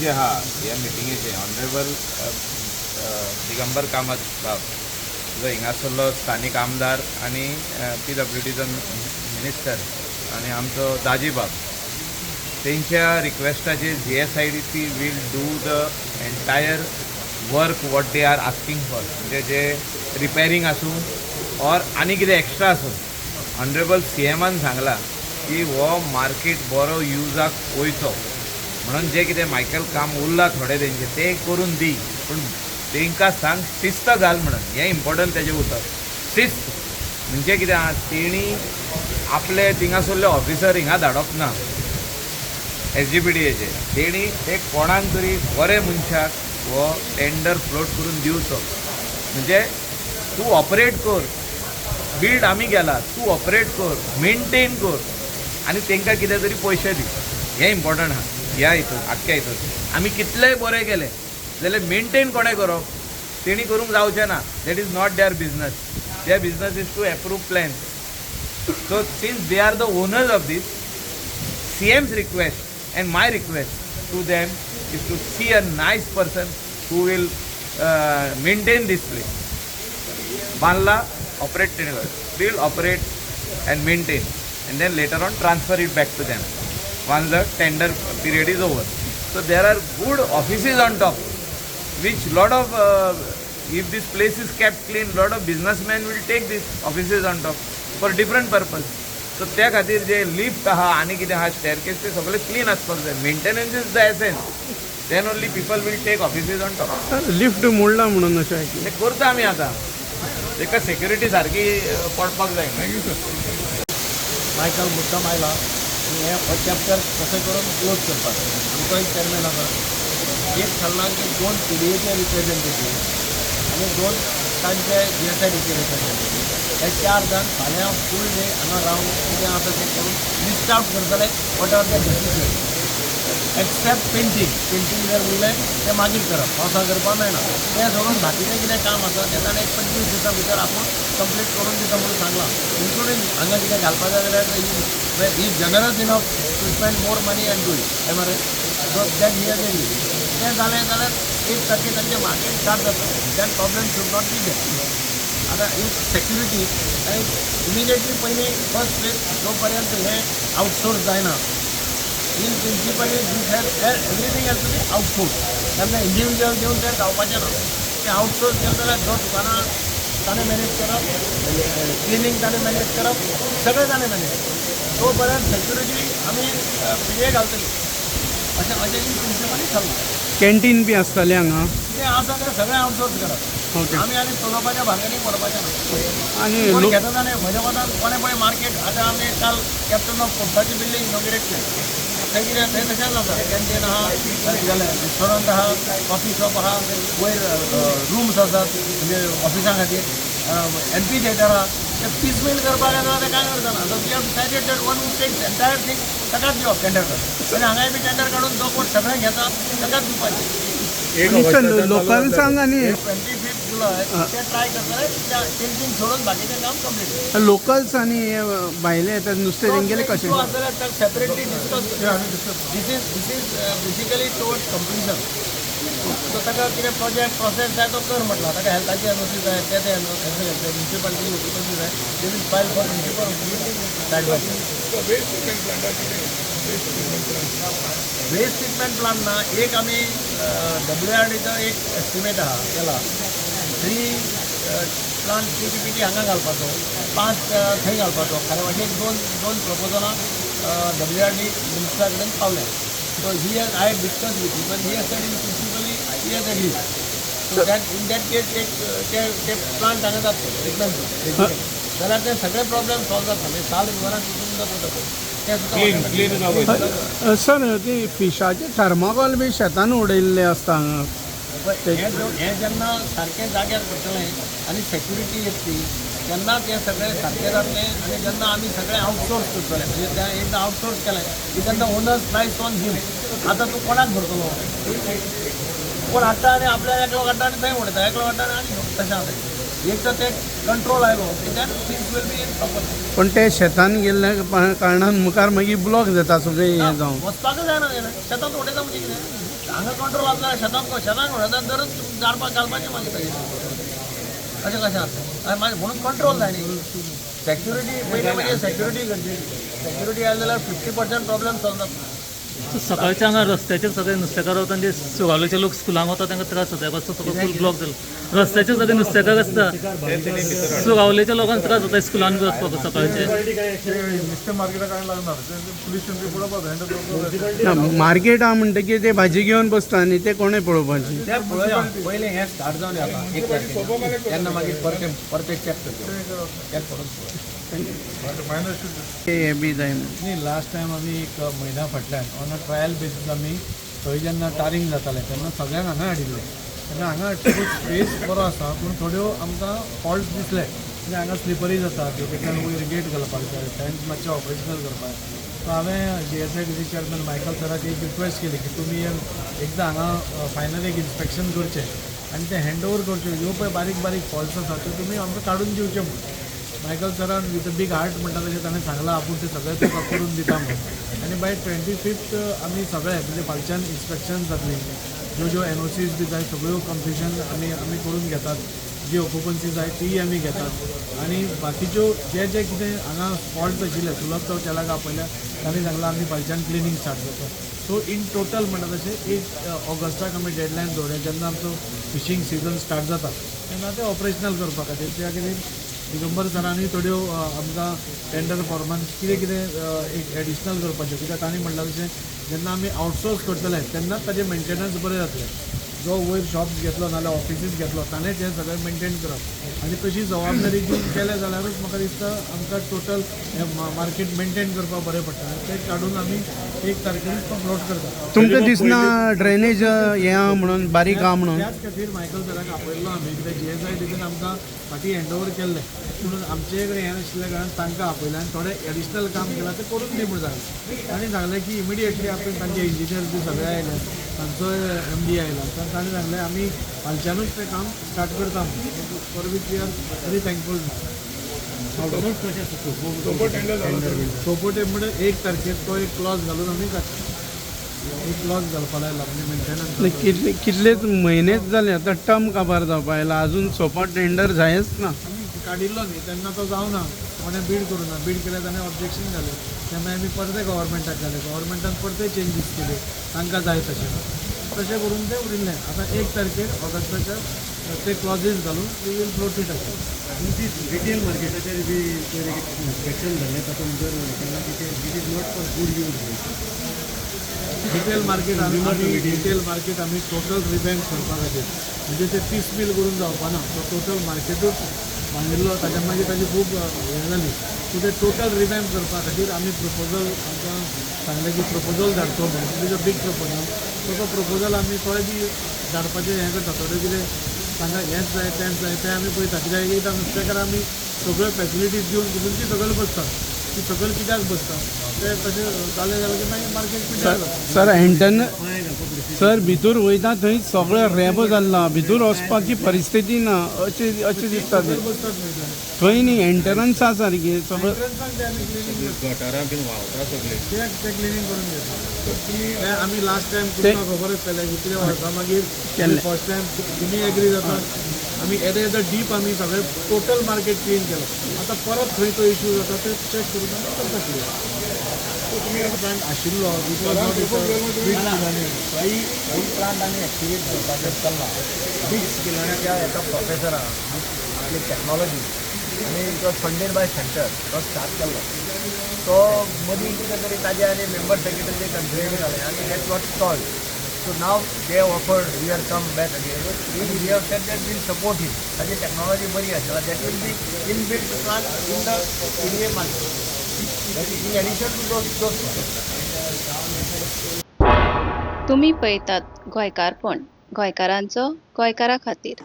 जे आहा ह्या मिटिंगेचे ऑनरेबल दिगंबर कामत बाब जो हिंगासरलो स्थानिक आमदार आणि PWDचो मिनिस्टर आणि आमचो दाजी बाब तेंच्या रिक्वेस्टाचेर GSIDC will do the entire work what they are asking for, म्हणजे जे रिपेरिंग आसूं और आनी कितें एक्स्ट्रा आसूं ऑनरेबल CMन सांगला की हो मार्केट बरो युजाक वयचो म्हणून जे कितें मायकल काम उरला थोडे तेंचे ते करून दी, पूण तेंकां सांग शिस्त घाल म्हणून. हें इम्पॉर्टंट तेजें उतर. शिस्त म्हणजे कितें आहा, तेणी आपले थिंगासरले ऑफिसर हिंगा धाडप ना SGPDAचे. तेणी ते कोणाक तरी बरे मनशाक हो टेंडर फ्लोट करून दिवचो. म्हणजे तूं ऑपरेट कर, बिल्ड आमी गेला, तूं ऑपरेट कर, मेनटेन कर आनी तेंकां कितें तरी पयशे दी. हें इम्पॉर्टंट आहा ह्या हितून आख्ख्या हितून. आमी कितलेय बरें केले जाल्यार मेनटेन कोणें करप, तेणी करूंक जावचें ना. That is not their business. Their business is to approve plans. So since they are the owners of this, CM's request and my request to them is to see a nice person who will maintain this place. Banla, operate, build, operate and maintain, and then later on transfer it back to them once the tender period is over. So there are good offices on top, which lot of if this place is kept clean, lot of businessmen will take these offices on top for different purpose. So त्या खातीर जे lift आहा आनी कितें आहा staircase ते सगळे clean आसपाक जाय. Maintenance is the essence. Then only people will take offices on top. Lift मोडला म्हणून अशें ऐकलें. ते करता आमी आतां. तेका सेक्युरिटी सारकी पडपाक जाय. मायकल मुद्दाम आयला हे हो चॅप्टर कशें करून क्लोज करपाक. आमचो एक चॅरमॅन आसा, एक थारला की 2 PDAचे रिप्रेझेंटेटीव आनी 2 तांचे GSIDC रिप्रेझेंटेटीव. हे 4 जाण फाल्यां फूल डे हांगा रावन कितें आसा तें करून लिस्ट आउट करतले what are the decision except painting जर उरलें तें मागीर करप. पावसां करपाक मेळना. तें सोडून बाकीचें कितें काम आसा तें ताणें 25 दिसां भितर आपूण कंप्लीट करून दिता म्हणून सांगलां. इन्क्लुडींग हांगा कितें घालपाक जाय जाल्यार he generous enough to spend more money and do it. हे मरे सो दॅट हियर तें जालें जाल्यार 1% तांचें मार्केट स्टार्ट जाता. That problem should not be there. आता एक सेक्युरिटी इमिजिएटली पयलीं फर्स्ट प्लेस जो पर्यंत हे आउटसोर्स जायना in principally this has everything has to be outsource. तेन्ना इंडिविज्युअल दिवन तें जावपाचें ना. तें आउटसोर्स केलें जाल्यार जो दुकानां ताणें मॅनेज करप, क्लिनींग ताणें मॅनेज करप, सगळें ताणें मॅनेज करप. तो पर्यंत सेक्युरिटी आमी PDA घालतली अशें इन प्रिंसिपली थारलां. कॅन्टीन बी आसतालें हांगा. तें आसा तें सगळें आउटसोर्स करप. ओके. आमी आनी चलोवपाच्या भानगडीक पडपाचें ना. आनी कोण घेता जाणें म्हज्या मतान कोणें पळय मार्केट आतां आमी काल कॅप्टन ऑफ पोस्टाची बिल्डींग इनॉग्रेट केली. थंय कितें थंय तशेंच जाता. कॅन्टीन आहा, रेस्टॉरंट आहा, कॉफी शॉप आहा, वयर रूम्स आसात म्हणजे ऑफिसां खातीर, MP थिएटर आहा. ते पीसमेल करपाक येता तें कांय करता ना. We have decided that one would take entire thing ताकाच दिवप टेंडर काडून. आनी हांगाय बी टेंडर काडून जो कोण सगळें घेता ताकाच दिवपाचें. लोकल्सांक आनी 25 जुलय ते ट्राय करतले त्या पेंटींग सोडून बाकीचें काम कंप्लीट. लोकल्स आनी भायले येतात नुस्तें तेंगेले कशें. Separately discuss this is basically towards completion. So ताका कितें प्रोजेक्ट प्रोसेस जाय तो कर म्हटला. ताका हेल्थाची एनओसी जाय, ते म्युनिसिपालिटी ऑक्युपन्सी जाय. They will file for municipal side by waste treatment plant ना. एक आमी WRDचो एक एस्टिमेट आहा केला 3 प्लांट CPPT हांगा घालपाचो, 5 थंय घालपाचो. कारण वाटेक दोन प्रपोजलां WRD मिनिस्टरा कडेन पावल्या. So he has I discuss with he, but he has said in principally he has agreed. So that in that case ते प्लांट हांगा जातलो ट्रिटमेंट जाल्यार ते सगळे प्रॉब्लेम सॉल्व जाता. म्हणजे साल रिवरान तितून जाता ते सुद्दां. सर ती फिशाचे थर्माकोल बी शेतान उडयल्ले आसता हांगा. हें जेन्ना सारकें जाग्यार पडटलें आनी सेक्युरिटी येतली तेन्ना तें सगळें सारकें जातलें. आनी जेन्ना आमी सगळें आउटसोर्स करतले म्हणजे त्या एकदां आउटसोर्स केलें की तेन्ना ओनर्स प्रायस ऑन हिम. आतां तूं कोणाक भरतलो. कोण हाडटा आनी आपल्या एकलो काडटा आनी थंय उडयता, एकलो काडटा आनी तशें जाता. एक तर ते कंट्रोल आयलो then things will be in proper. पण ते शेतान गेल्ल्या कारणान मुखार मागीर ब्लॉक जाता सगळें हें जावन. वचपाकच जायना. शेतांत उडयता म्हणजे कितें हांगा कंट्रोल आसल्यार शेतान तरच झाडपाक घालपाचें मागीर अशें कशें आसा मागीर म्हणून कंट्रोल जाय न्ही सेक्युरिटी पयलीं म्हणजे सेक्युरिटी गरजेची सेक्युरिटी आयली जाल्यार 50% प्रॉब्लेम सॉल्व जाता सकाळच्या हांगा रस्त्याचेर सगळे नुस्तेकार वता म्हणजे सुगावलेचे लोक स्कुलांक वता तांकां त्रास जाता रस्तो सगळो फूल ब्लॉक जालो रस्त्याचेर सगळे नुस्तेकार आसता सुगावलेच्या लोकांक त्रास जाता स्कुलान बी वचपाक सकाळचे नुस्तें मार्केटाक कांय लागना पुलीस स्टेशन पळोवपाक हँडल ना मार्केट हा म्हणटकीर ते भाजी घेवन बसता न्ही ते कोणें पळोवपाची तें पळोवया पयलें हें स्टार्ट जावन येता एक तारखेक तेन्ना मागीर परते चॅक करता चॅक करून हे बी जाय म्हणून. न्ही लास्ट टायम आमी एक म्हयन्या फाटल्यान ऑन अ ट्रायल बेसीस आमी थंय जेन्ना टारींग जातालें तेन्ना सगळ्यांक हांगा हाडिल्ले तेन्ना हांगा हाडटकूच स्पेस बरो आसा पूण थोड्यो आमकां फॉल्ट दिसले म्हणजे हांगा स्लिपरी जाता तेतूंतल्यान वयर गेट घालपाक जाय टँक मातशें ऑपरेशनल करपाक सो हांवें GSIDC चेअरमॅन मायकल सराक एक रिक्वेस्ट केली की तुमी एकदां हांगा फायनल एक इन्स्पेक्शन करचें आनी तें हँड ओवर करचें ह्यो पळय बारीक बारीक फॉल्ट्स आसा त्यो तुमी आमकां काडून दिवचे म्हणून मायकल सरान विथ अ बिग हार्ट म्हणटा तशें ताणें सांगलां आपूण ते सगळे तुका करून दिता म्हणून आनी बाय 25th आमी सगळे म्हणजे फालच्यान इन्स्पेक्शन जातली ज्यो NOCs बी जाय सगळ्यो कंप्लिशन आमी करून घेतात जी ऑक्युपन्सी जाय तीय आमी घेतात आनी बाकीच्यो जे कितें हांगा फॉल्ट आशिल्ले सुलभ चौक लागा आपयल्या तांणी सांगलां आमी फालच्यान क्लिनींग स्टार्ट करता सो इन टोटल म्हणटा तशें 1 ऑगस्टाक आमी डेडलायन दवरया जेन्ना आमचो फिशींग सिजन स्टार्ट जाता तेन्ना ते ऑपरेशनल करपा खातीर त्या खातीर दिगंबर सरांनी थोड्यो आमकां टेंडर फॉर्मान कितें एक एडिशनल करपाचें कित्याक तांणी म्हणलां तशें जेन्ना आमी आउटसोर्स करतले तेन्नाच ताजें मेंटेनन्स बरें जातलें जो वयर शॉप्स घेतलो नाल्यार ऑफिसीस घेतलो ताणेंच हें सगळें मेंटेन करप आनी तशी जबाबदारी घेवन केलें जाल्यारूच म्हाका दिसता आमकां टोटल हें मार्केट मेंटेन करपाक बरें पडटा तें काडून आमी 1 तारखेर तो फ्लोट करता तुमकां दिसना ड्रेनेज हें आहा म्हणून बारीक आहा म्हणून त्याच खातीर मायकल सराक आपयल्लो आमी कित्याक GSIDCन आमकां फाटीं हँड ओवर केल्लें पूण आमचे कडेन हें नाशिल्ल्या कारणान तांकां आपयलें आनी थोडें एडिशनल काम केलां तें करून दी म्हूण सांगलें तांणी सांगलें की इमिडिएटली आपूण तांचे इंजिनियर बी सगळे आयले तांचो MD आयला तर ताणें सांगलें आमी फालच्यानूच तें काम स्टार्ट करता म्हणून for which we are very thankful सोपोटे म्हणजे 1 तारखेर तो एक क्लॉज घालून आमी काडटा एक क्लॉज घालपा लायला म्हणजे मेंटेनन्स कितलेच म्हयनेच जाले आतां टर्म काबार जावपा आयला अजून सोपा टेंडर जायच ना काडिल्लो न्ही तेन्ना तो जावना कोणें बीड करूं ना बीड केलें ताणें ऑब्जेक्शन घालें तेन्ना आमी परते गव्हर्मेंटाक घाले गव्हर्मेंटान परते चेंजीस केले तांकां जाय तशें करून तें उरिल्लें आतां 1 तारखेर ऑगस्टाच्या ते क्लॉजीस घालून we will float it retail मार्केटाचेर बी इन्स्पेक्शन जाल्लें तातूंत जर केन्ना it is not for good use retail market आमी टोटल रिवॅम्प करपा खातीर म्हणजे ते 30 बील करून जावपा ना तो टोटल मार्केटूच बांदिल्लो ताच्या मागीर ताजी खूब हें जाली सो ते टोटल रिवॅम्प करपा खातीर आमी प्रपोजल आमकां सांगलें की प्रपोजल धाडचो म्हणून it is a big proposal so तो प्रपोजल आमी थोडे बी धाडपाचें हें करता थोडें कितें तांकां हेंच जाय तेंच जाय तें आमी पळयता कित्याक एकदां नुस्तेकार आमी सगळ्यो फॅसिलिटीज दिवन तितून ती सकयल बसता ती सकयल कित्याक बसता ते तशें जालें जाल्यार की मागीर मार्केट पिड्ड्यार जाता सर भितूर वयता थंय सगळें रेबो जाल्ला भितूर वचपाची परिस्थिती ना अशें दिसता ते बसतात मेळटा थंय न्ही एंट्रन्स आसा सारकी सगळें गटारां बीन व्हांवता सगळे ते क्लिनींग करून घेता आमी लास्ट टायम तुमकां खबर आसतलें कितले वर्सां मागीर फर्स्ट टायम तुमी एग्री जातात आमी येदे डीप आमी सगळें टोटल मार्केट क्लीन केलो आतां परत खंय तो इश्यू जाता ते चॅक करून आमी करता क्लियर तुमी प्लांट आशिल्लो काही प्लांट आम्ही ॲक्टिवेट करपाचें चल्ला बिट्स गिलाण्याच्या एका प्रोफेसरान आपली टॅक्नॉलॉजी आनी तो फंडेड बाय सेंटर तो स्टार्ट केल्लो तो मदीं कितें तरी ताजे आनी मेंबर सेक्रेटरीचे कन्फ्युजन जालें आनी that what solve so now they offered we are come back again we have said that will support him ताजी टॅक्नॉलॉजी बरी आसा that will be in build plant in the area market in addition to those तुम्ही पळयतात गोंयकारपण गोंयकारांचो गोंयकारा खातीर.